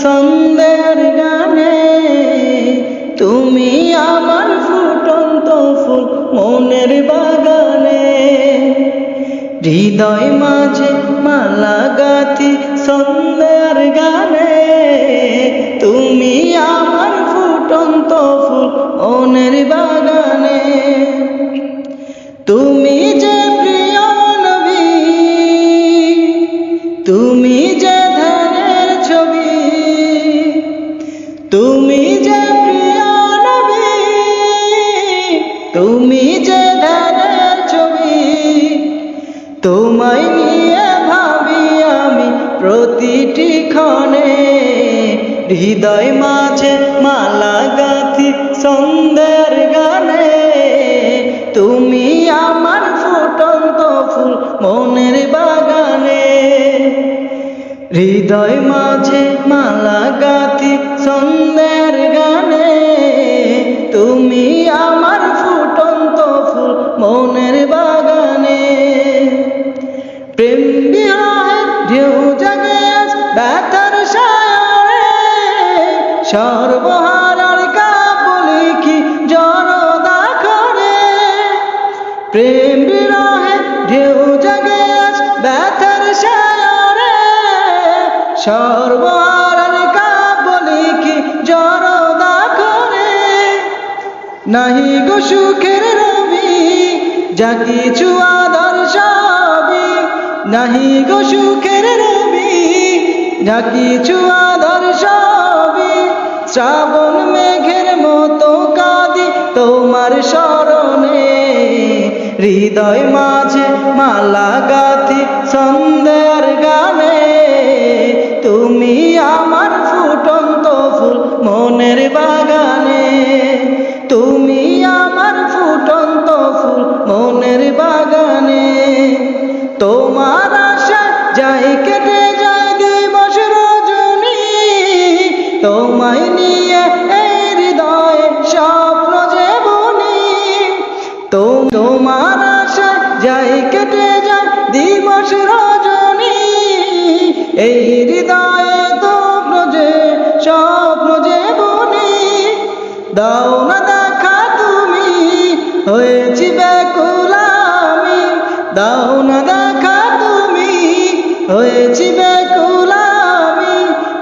সন্ধ্যার গানে, তুমি আমার ফুটন্ত ফুল মনের বাগানে। হৃদয় মাঝে মালা গাঁথি সন্ধ্যার গানে, তুমি আমার ফুটন্ত ফুল মনের বাগানে। তুমি যে প্রিয় নবী, তুমি যে ধ্যানের ছবি, তুমি যে প্রিয় নবী, তুমি যে ধ্যানের ছবি। তোমায় নিয়ে ভাবি আমি প্রতিটি ক্ষণে, হৃদয় মাঝে মালা গাঁথি সন্ধ্যার গানে, তুমি আমার ফুটন্ত ফুল মনের বাগানে। হৃদয় মাঝে মালা গাঁথি সন্ধ্যার গানে, তুমি আমার ফুটন্ত ফুল মনের বাগানে। প্রেম বিহার ঢেউ জাগে ব্যথার সায়রে, সর্বহারার কাবলি কি জনদা করে। প্রেম বিরহে ঢেউ জাগে ব্যথার সায়রে, সর্বহারার কাবলি কি জনদা করে। নাহি গো সুখের রবি যা কিছু আদর্শ, নাহি গো সুখের রবি যা কিছু আদর্শ। শ্রাবণ মেঘের মতো কাঁদি তোমার স্মরণে, হৃদয় মাঝে মালা গাঁথি সন্ধ্যার গানে, তুমি আমার ফুটন্ত ফুল মনের বাগানে। তুমি আমার ফুটন্ত ফুল মনের বাগানে। তোমার আশা যাই কেটে যায় দিবস রজনী, তোমায় নিয়ে এই হৃদয়ে স্বপ্ন যে বুনি। তোমার আশা যাই কেটে যায় দিবস রজনী, এই হৃদয়ে স্বপ্ন যে বুনি। দাও না দেখা তুমি হয়েছি ব্যাকুল আমি, দাও না দেখা তুমি হয়েছি ব্যাকুল আমি।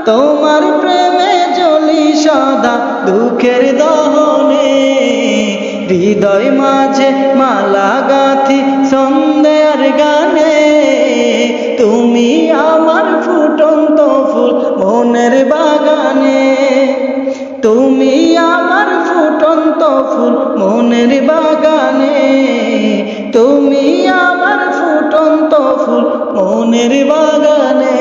তোমার প্রেমে জ্বলি সদা দুঃখের দহনে, হৃদয় মাঝে মালা গাঁথি সন্ধ্যার গানে, তুমি আমার ফুটন্ত ফুল মনের বাগানে। তুমি আমার ফুটন্ত ফুল মনের বাগানে, তুমি আমার ফুটন্ত ফুল মনের বাগানে।